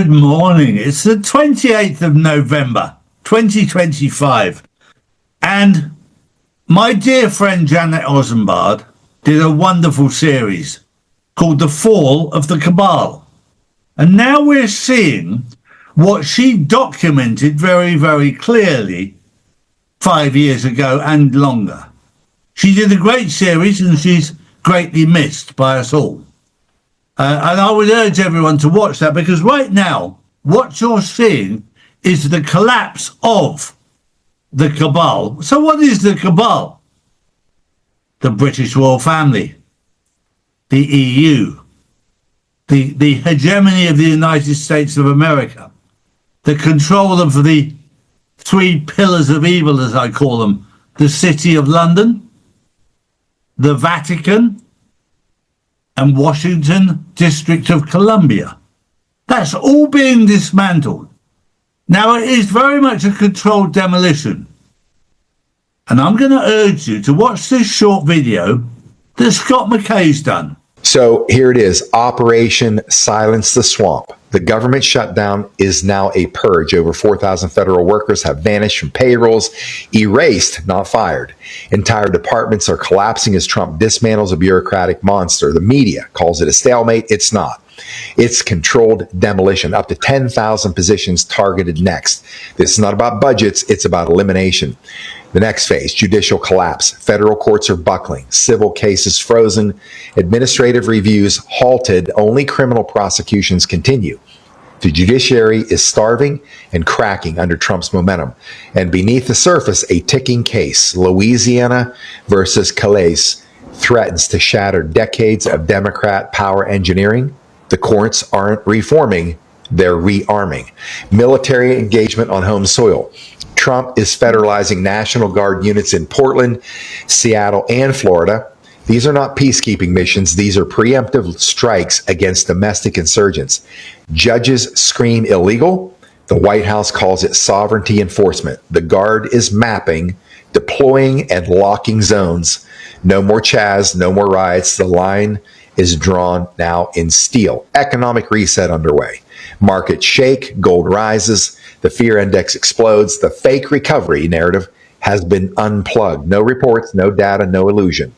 Good morning. It's the 28th of November, 2025. And my dear friend Janet Ozenbard did a wonderful series called The Fall of the Cabal. And now we're seeing what she documented very, very clearly 5 years ago and longer. She did a great series and she's greatly missed by us all. And I would urge everyone to watch that, because right now, what you're seeing is the collapse of the cabal. So what is the cabal? The British royal family, the EU, the hegemony of the United States of America, the control of the three pillars of evil, as I call them, the City of London, the Vatican, and Washington District of Columbia. That's all being dismantled. Now, it is very much a controlled demolition. And I'm going to urge you to watch this short video that Scott McKay's done. So here it is, Operation Silence the Swamp. The government shutdown is now a purge. Over 4,000 federal workers have vanished from payrolls, erased, not fired. Entire departments are collapsing as Trump dismantles a bureaucratic monster. The media calls it a stalemate. It's not. It's controlled demolition. Up to 10,000 positions targeted next. This is not about budgets. It's about elimination. The next phase, judicial collapse. Federal courts are buckling. Civil cases frozen. Administrative reviews halted. Only criminal prosecutions continue. The judiciary is starving and cracking under Trump's momentum. And beneath the surface, a ticking case. Louisiana versus Calais threatens to shatter decades of Democrat power engineering. The courts aren't reforming, they're rearming. Military engagement on home soil. Trump is federalizing National Guard units in Portland, Seattle, and Florida. These are not peacekeeping missions. These are preemptive strikes against domestic insurgents. Judges scream illegal. The White House calls it sovereignty enforcement. The Guard is mapping, deploying, and locking zones. No more Chaz, no more riots. The line is drawn now in steel. Economic reset underway. Markets shake, gold rises, the fear index explodes. The fake recovery narrative has been unplugged. No reports, no data, no illusion.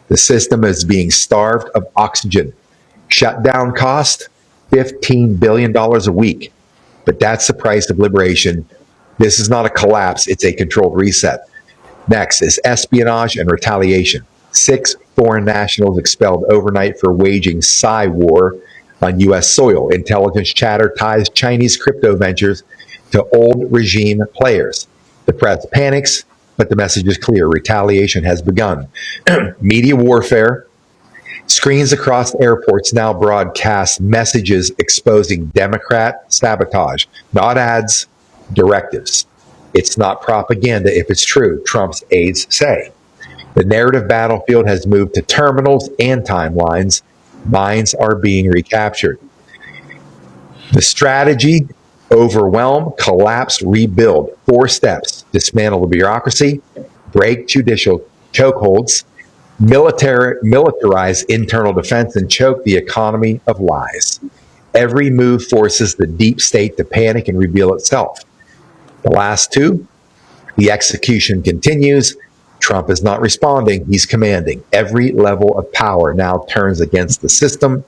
The system is being starved of oxygen. Shutdown cost $15 billion a week. But that's the price of liberation. This is not a collapse, it's a controlled reset. Next is espionage and retaliation. 6 foreign nationals expelled overnight for waging spy war on U.S. soil. Intelligence chatter ties Chinese crypto ventures to old regime players. The press panics, but the message is clear. Retaliation has begun. Media warfare. Screens across airports now broadcast messages exposing Democrat sabotage. Not ads, directives. It's not propaganda if it's true, Trump's aides say. The narrative battlefield has moved to terminals and timelines. Minds are being recaptured. The strategy: overwhelm, collapse, rebuild. 4 steps: dismantle the bureaucracy, break judicial chokeholds, militarize internal defense, and choke the economy of lies. Every move forces the deep state to panic and reveal itself. The last 2, the execution continues. Trump is not responding, he's commanding. Every level of power now turns against the system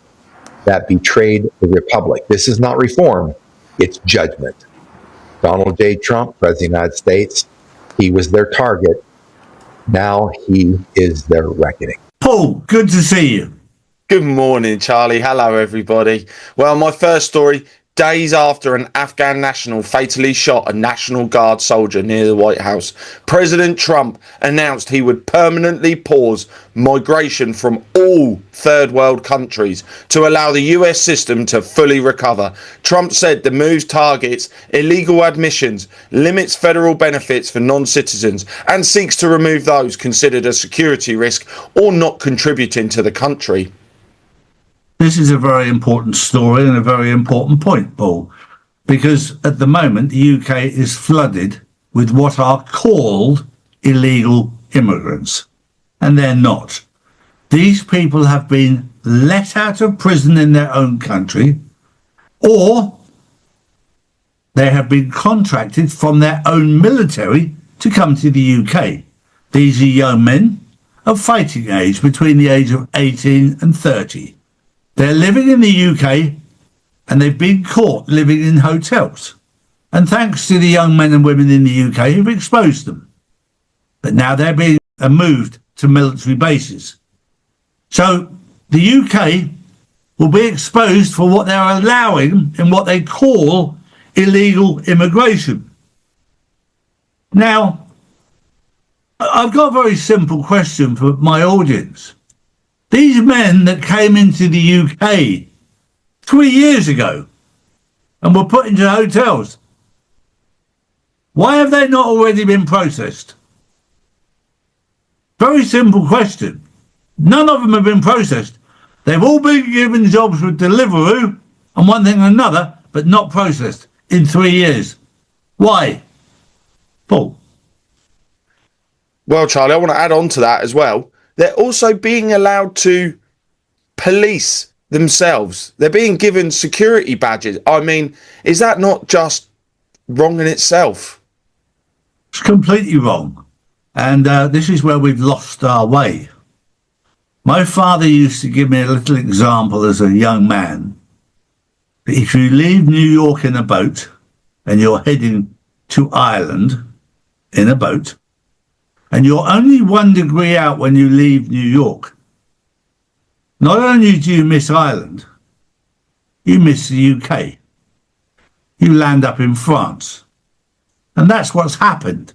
that betrayed the republic. This is not reform, it's judgment. Donald J. Trump, President of the United States, he was their target. Now he is their reckoning. Paul, good to see you. Good morning, Charlie. Hello, everybody. Well, my first story: days after an Afghan national fatally shot a National Guard soldier near the White House, President Trump announced he would permanently pause migration from all third world countries to allow the US system to fully recover. Trump said the move targets illegal admissions, limits federal benefits for non-citizens, and seeks to remove those considered a security risk or not contributing to the country. This is a very important story and a very important point, Paul, because at the moment the UK is flooded with what are called illegal immigrants, and they're not. These people have been let out of prison in their own country, or They have been contracted from their own military to come to the UK. These are young men of fighting age, between the age of 18 and 30. They're living in the UK and they've been caught living in hotels. And thanks to the young men and women in the UK who've exposed them. But now they're being moved to military bases. So the UK will be exposed for what they're allowing in what they call illegal immigration. Now, I've got a very simple question for my audience. These men that came into the UK 3 years ago and were put into hotels, why have they not already been processed? Very simple question. None of them have been processed. They've all been given jobs with Deliveroo and one thing and another, but not processed in 3 years. Why? Paul? Well, Charlie, I want to add on to that as well. They're also being allowed to police themselves. They're being given security badges. I mean, is that not just wrong in itself? It's completely wrong. And this is where we've lost our way. My father used to give me a little example as a young man. If you leave New York in a boat and you're heading to Ireland in a boat, and you're only 1 degree out when you leave New York, not only do you miss Ireland, you miss the UK. You land up in France. And that's what's happened.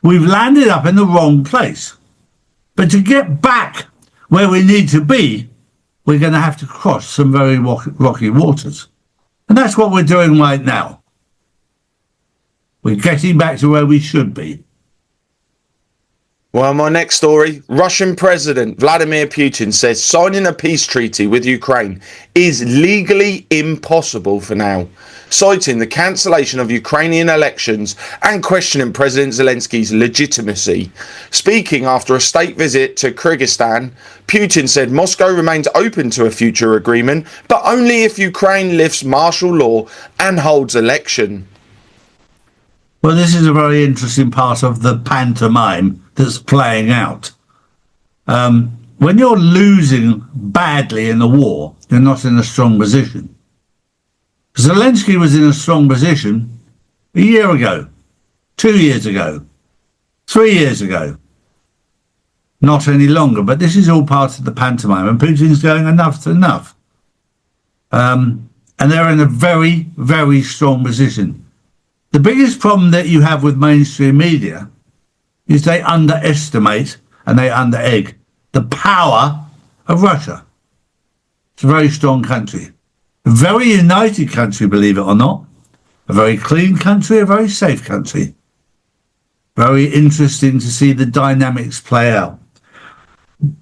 We've landed up in the wrong place. But to get back where we need to be, we're going to have to cross some very rocky waters. And that's what we're doing right now. We're getting back to where we should be. Well, my next story, Russian President Vladimir Putin says signing a peace treaty with Ukraine is legally impossible for now, citing the cancellation of Ukrainian elections and questioning President Zelensky's legitimacy. Speaking after a state visit to Kyrgyzstan, Putin said Moscow remains open to a future agreement, but only if Ukraine lifts martial law and holds election. Well, this is a very interesting part of the pantomime that's playing out. When you're losing badly in the war, you're not in a strong position. Zelensky was in a strong position a year ago, 2 years ago, 3 years ago. Not any longer, but this is all part of the pantomime, and Putin's going enough's enough. And they're in a very, very strong position. The biggest problem that you have with mainstream media is they underestimate and they under-egg the power of Russia. It's a very strong country. A very united country, believe it or not. A very clean country, a very safe country. Very interesting to see the dynamics play out.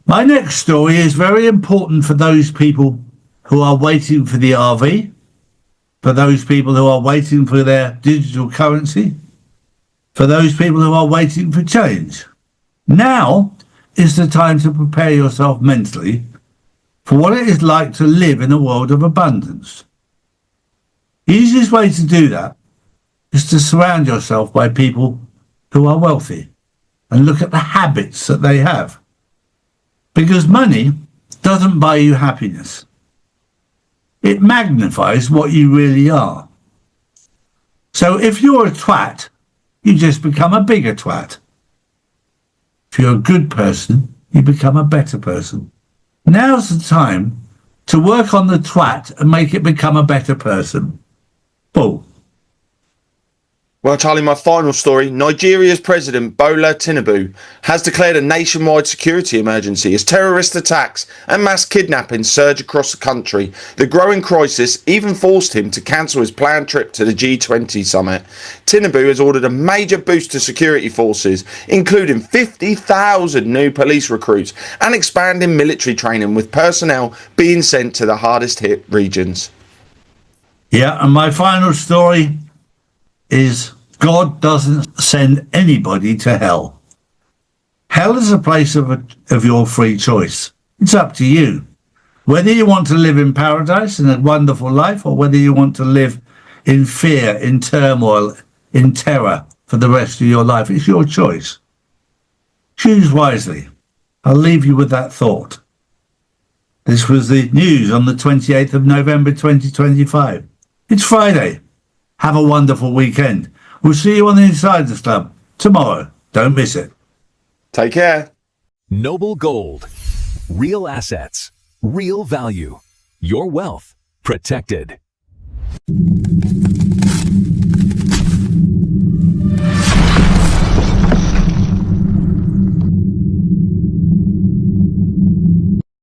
My next story is very important for those people who are waiting for the RV, for those people who are waiting for their digital currency, for those people who are waiting for change. Now is the time to prepare yourself mentally for what it is like to live in a world of abundance. The easiest way to do that is to surround yourself by people who are wealthy and look at the habits that they have. Because money doesn't buy you happiness. It magnifies what you really are. So if you're a twat, you just become a bigger twat. If you're a good person, you become a better person. Now's the time to work on the twat and make it become a better person. Paul. Well, Charlie, my final story. Nigeria's President Bola Tinubu has declared a nationwide security emergency as terrorist attacks and mass kidnapping surge across the country. The growing crisis even forced him to cancel his planned trip to the G20 summit. Tinubu has ordered a major boost to security forces, including 50,000 new police recruits and expanding military training, with personnel being sent to the hardest hit regions. Yeah, and my final story is God doesn't send anybody to hell. Hell is a place of your free choice. It's up to you. Whether you want to live in paradise and a wonderful life, or whether you want to live in fear, in turmoil, in terror for the rest of your life. It's your choice. Choose wisely. I'll leave you with that thought. This was the news on the 28th of November 2025. It's Friday. Have a wonderful weekend. We'll see you on the Insiders Club tomorrow. Don't miss it. Take care. Noble Gold. Real assets. Real value. Your wealth protected.